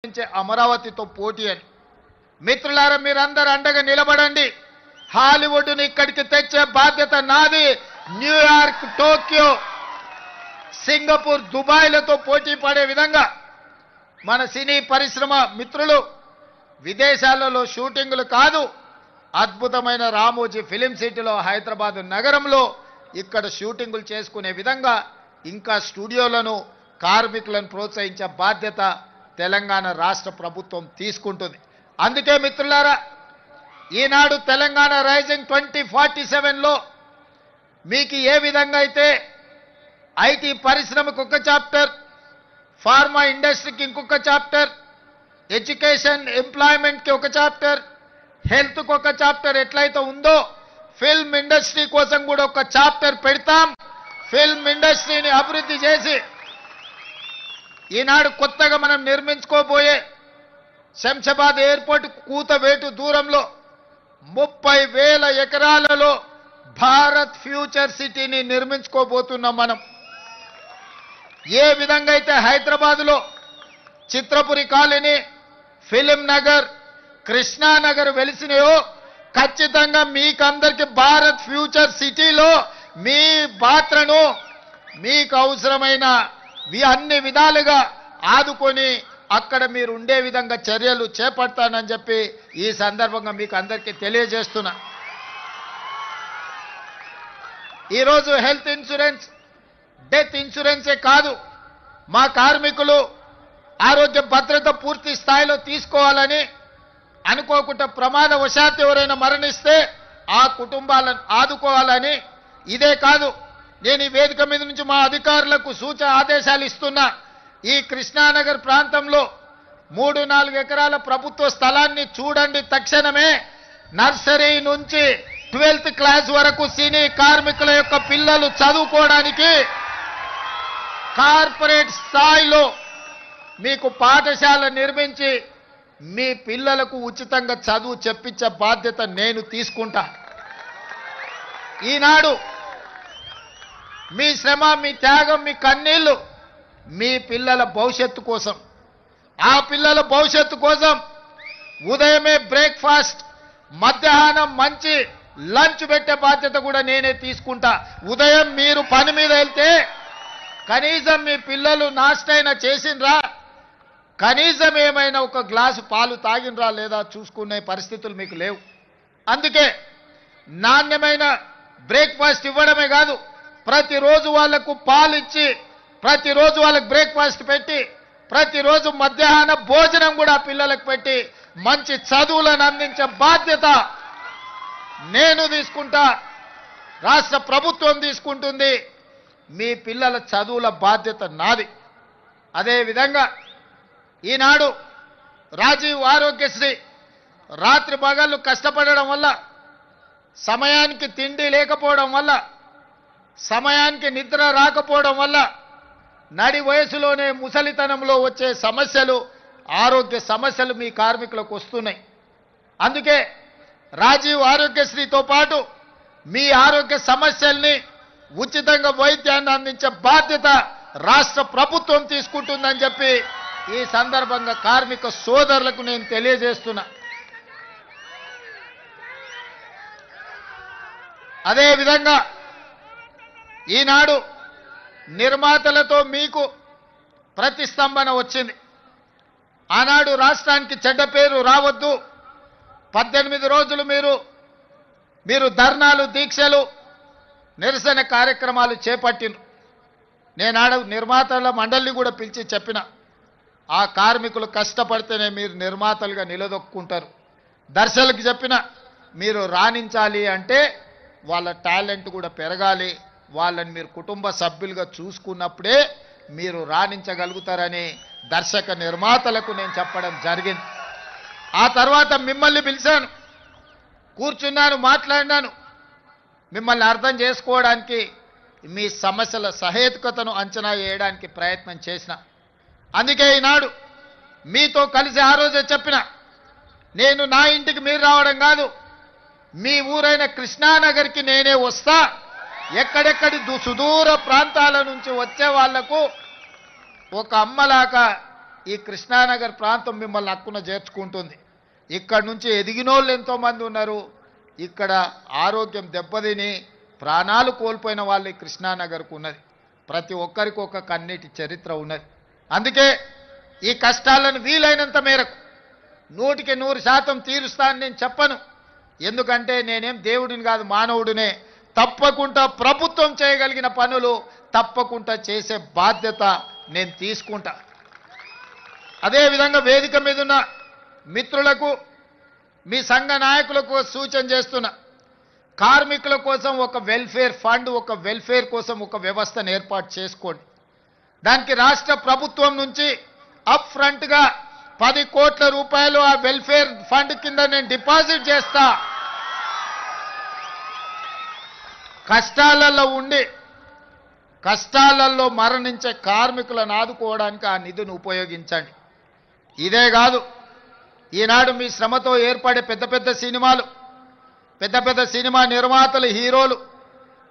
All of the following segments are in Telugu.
అమరావతితో పోటీ అని. మిత్రులారా, మీరందరూ అండగా నిలబడండి. హాలీవుడ్ని ఇక్కడికి తెచ్చే బాధ్యత నాది. న్యూయార్క్, టోక్యో, సింగపూర్, దుబాయ్లతో పోటీ పడే విధంగా మన సినీ పరిశ్రమ మిత్రులు విదేశాలలో షూటింగులు కాదు, అద్భుతమైన రామోజీ ఫిలిం సిటీలో హైదరాబాద్ నగరంలో ఇక్కడ షూటింగులు చేసుకునే విధంగా ఇంకా స్టూడియోలను, కార్మికులను ప్రోత్సహించే బాధ్యత తెలంగాణ రాష్ట్ర ప్రభుత్వం తీసుకుంటుంది. అందుకే మిత్రులారా, ఈనాడు తెలంగాణ రైజింగ్ 2047లో మీకు ఏ విధంగా అయితే ఐటీ పరిశ్రమకు ఒక చాప్టర్, ఫార్మా ఇండస్ట్రీకి ఇంకొక చాప్టర్, ఎడ్యుకేషన్ ఎంప్లాయ్మెంట్కి ఒక చాప్టర్, హెల్త్కి ఒక చాప్టర్ ఎట్లయితే ఉందో ఫిల్మ్ ఇండస్ట్రీ కోసం కూడా ఒక చాప్టర్ పెడతాం. ఫిల్మ్ ఇండస్ట్రీని అభివృద్ధి చేసి ఈనాడు కొత్తగా మనం నిర్మించుకోబోయే శంషాబాద్ ఎయిర్పోర్ట్ కూతవేటు దూరంలో 30,000 ఎకరాలలో భారత్ ఫ్యూచర్ సిటీని నిర్మించుకోబోతున్నాం. మనం ఏ విధంగా అయితే హైదరాబాద్లో చిత్రపురి కాలనీ, ఫిలిం నగర్, కృష్ణానగర్ వెలిసినాయో ఖచ్చితంగా మీకందరికి భారత్ ఫ్యూచర్ సిటీలో మీ పాత్రను మీకు అవసరమైన అన్ని విధాలుగా ఆదుకొని అక్కడ మీరు ఉండే విధంగా చర్యలు చేపడతానని చెప్పి ఈ సందర్భంగా మీకు అందరికీ తెలియజేస్తున్నా. ఈరోజు హెల్త్ ఇన్సూరెన్స్, డెత్ ఇన్సూరెన్సే కాదు, మా కార్మికులు ఆరోగ్య భద్రత పూర్తి స్థాయిలో తీసుకోవాలని, అనుకోకుండా ప్రమాదవశాత్తు ఎవరైనా మరణిస్తే ఆ కుటుంబాలను ఆదుకోవాలని. ఇదే కాదు, నేను ఈ వేదిక మీద నుంచి మా అధికారులకు ఆదేశాలు ఇస్తున్నా. ఈ కృష్ణానగర్ ప్రాంతంలో 3-4 ఎకరాల ప్రభుత్వ స్థలాన్ని చూడండి. తక్షణమే నర్సరీ నుంచి 12th క్లాస్ వరకు సినీ కార్మికుల యొక్క పిల్లలు చదువుకోవడానికి కార్పొరేట్ స్థాయిలో మీకు పాఠశాల నిర్మించి మీ పిల్లలకు ఉచితంగా చదువు చెప్పించే బాధ్యత నేను తీసుకుంటా. ఈనాడు మీ శ్రమ, మీ త్యాగం, మీ కన్నీళ్లు మీ పిల్లల భవిష్యత్తు కోసం, ఆ పిల్లల భవిష్యత్తు కోసం ఉదయమే బ్రేక్ఫాస్ట్, మధ్యాహ్నం మంచి లంచ్ పెట్టే బాధ్యత కూడా నేనే తీసుకుంటా. ఉదయం మీరు పని మీద వెళ్తే కనీసం మీ పిల్లలు నాష్టైనా చేసిండ్రా, కనీసం ఏమైనా ఒక గ్లాసు పాలు తాగినరా లేదా చూసుకునే పరిస్థితులు మీకు లేవు. అందుకే నాణ్యమైన బ్రేక్ఫాస్ట్ ఇవ్వడమే కాదు, ప్రతిరోజు వాళ్లకు పాలు ఇచ్చి, ప్రతిరోజు వాళ్ళకి బ్రేక్ఫాస్ట్ పెట్టి, ప్రతిరోజు మధ్యాహ్న భోజనం కూడా పిల్లలకు పెట్టి మంచి చదువులను అందించే బాధ్యత నేను తీసుకుంటా, రాష్ట్ర ప్రభుత్వం తీసుకుంటుంది. మీ పిల్లల చదువుల బాధ్యత నాది. అదేవిధంగా ఈనాడు రాజీవ్ ఆరోగ్యశ్రీ రాత్రి పగళ్ళు కష్టపడడం వల్ల, సమయానికి తిండి లేకపోవడం వల్ల, సమయానికి నిద్ర రాకపోవడం వల్ల నడి వయసులోనే ముసలితనంలో వచ్చే సమస్యలు, ఆరోగ్య సమస్యలు మీ కార్మికులకు వస్తున్నాయి. అందుకే రాజీవ్ ఆరోగ్యశ్రీతో పాటు మీ ఆరోగ్య సమస్యల్ని ఉచితంగా వైద్యాన్ని అందించే బాధ్యత రాష్ట్ర ప్రభుత్వం తీసుకుంటుందని చెప్పి ఈ సందర్భంగా కార్మిక సోదరులకు నేను తెలియజేస్తున్నా. అదేవిధంగా ఈనాడు నిర్మాతలతో మీకు ప్రతిస్తంభన వచ్చింది. ఆనాడు రాష్ట్రానికి చెడ్డ పేరు రావద్దు, 18 రోజులు మీరు ధర్నాలు, దీక్షలు, నిరసన కార్యక్రమాలు చేపట్టిన. నేనాడు నిర్మాతల మండలిని కూడా పిలిచి చెప్పిన, ఆ కార్మికులు కష్టపడితేనే మీరు నిర్మాతలుగా నిలదొక్కుంటారు. దర్శకులకు చెప్పిన, మీరు రాణించాలి అంటే వాళ్ళ టాలెంట్ కూడా పెరగాలి, వాళ్ళని మీరు కుటుంబ సభ్యులుగా చూసుకున్నప్పుడే మీరు రాణించగలుగుతారని దర్శక నిర్మాతలకు నేను చెప్పడం జరిగింది. ఆ తర్వాత మిమ్మల్ని పిలిచాను, కూర్చున్నాను, మాట్లాడినాను. మిమ్మల్ని అర్థం చేసుకోవడానికి, మీ సమస్యల సహేతుకతను అంచనా వేయడానికి ప్రయత్నం చేసిన. అందుకే ఈనాడు మీతో కలిసి ఆ రోజే చెప్పిన, నేను నా ఇంటికి మీరు రావడం కాదు, మీ ఊరైన కృష్ణానగర్కి నేనే వస్తా. ఎక్కడెక్కడి సుదూర ప్రాంతాల నుంచి వచ్చే వాళ్లకు ఒక అమ్మలాగా ఈ కృష్ణానగర్ ప్రాంతం మిమ్మల్ని హక్కున చేర్చుకుంటుంది. ఇక్కడ నుంచి ఎదిగినోళ్ళు ఎంతోమంది ఉన్నారు. ఇక్కడ ఆరోగ్యం దెబ్బతిని ప్రాణాలు కోల్పోయిన వాళ్ళు ఈ కృష్ణానగర్కు ఉన్నది. ప్రతి ఒక్కరికి ఒక కన్నీటి చరిత్ర ఉన్నది. అందుకే ఈ కష్టాలను వీలైనంత మేరకు 100% తీరుస్తానని నేను చెప్పను. ఎందుకంటే నేనేం దేవుడిని కాదు, మానవుడినే. తప్పకుండా ప్రభుత్వం చేయగలిగిన పనులు తప్పకుండా చేసే బాధ్యత నేను తీసుకుంటా. అదేవిధంగా వేదిక మీద ఉన్న మిత్రులకు, మీ సంఘ నాయకులకు సూచన చేస్తున్నా, కార్మికుల కోసం ఒక వెల్ఫేర్ ఫండ్, ఒక వెల్ఫేర్ కోసం ఒక వ్యవస్థను ఏర్పాటు చేసుకోండి. దానికి రాష్ట్ర ప్రభుత్వం నుంచి అప్ ఫ్రంట్గా 10 కోట్ల రూపాయలు ఆ వెల్ఫేర్ ఫండ్ కింద నేను డిపాజిట్ చేస్తా. కష్టాలలో ఉండి కష్టాలలో మరణించే కార్మికులను ఆదుకోవడానికి ఆ నిధిని ఉపయోగించండి. ఇదే కాదు, ఈనాడు మీ శ్రమతో ఏర్పడే పెద్ద పెద్ద సినిమాలు, పెద్ద పెద్ద సినిమా నిర్మాతలు, హీరోలు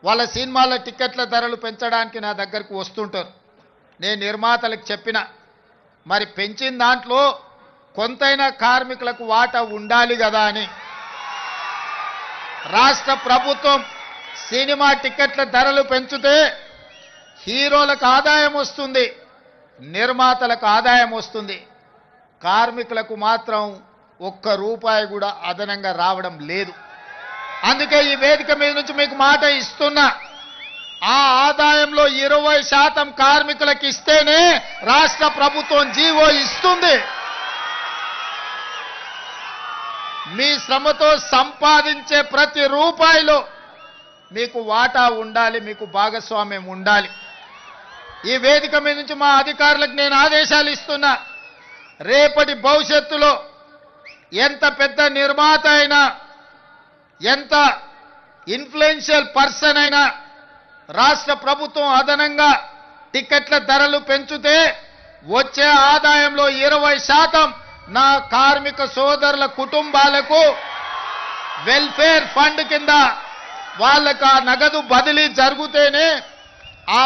వాళ్ళ సినిమాల టికెట్ల ధరలు పెంచడానికి నా దగ్గరకు వస్తుంటారు. నేను నిర్మాతలకు చెప్పిన, మరి పెంచిన దాంట్లో కొంతైనా కార్మికులకు వాటా ఉండాలి కదా అని. రాష్ట్ర ప్రభుత్వం సినిమా టికెట్ల ధరలు పెంచితే హీరోలకు ఆదాయం వస్తుంది, నిర్మాతలకు ఆదాయం వస్తుంది, కార్మికులకు మాత్రం ₹1 కూడా అదనంగా రావడం లేదు. అందుకే ఈ వేదిక మీద నుంచి మీకు మాట ఇస్తున్నా, ఆ ఆదాయంలో 20% కార్మికులకు ఇస్తేనే రాష్ట్ర ప్రభుత్వం జీవో ఇస్తుంది. మీ శ్రమతో సంపాదించే ప్రతి రూపాయిలో మీకు వాటా ఉండాలి, మీకు భాగస్వామ్యం ఉండాలి. ఈ వేదిక మీద నుంచి మా అధికారులకు నేను ఆదేశాలు ఇస్తున్నా, రేపటి భవిష్యత్తులో ఎంత పెద్ద నిర్మాత అయినా, ఎంత ఇన్ఫ్లుయెన్షియల్ పర్సన్ అయినా రాష్ట్ర ప్రభుత్వం అదనంగా టికెట్ల ధరలు పెంచితే వచ్చే ఆదాయంలో 20% నా కార్మిక సోదరుల కుటుంబాలకు వెల్ఫేర్ ఫండ్ కింద వాళ్ళకు ఆ నగదు బదిలీ జరిగితేనే ఆ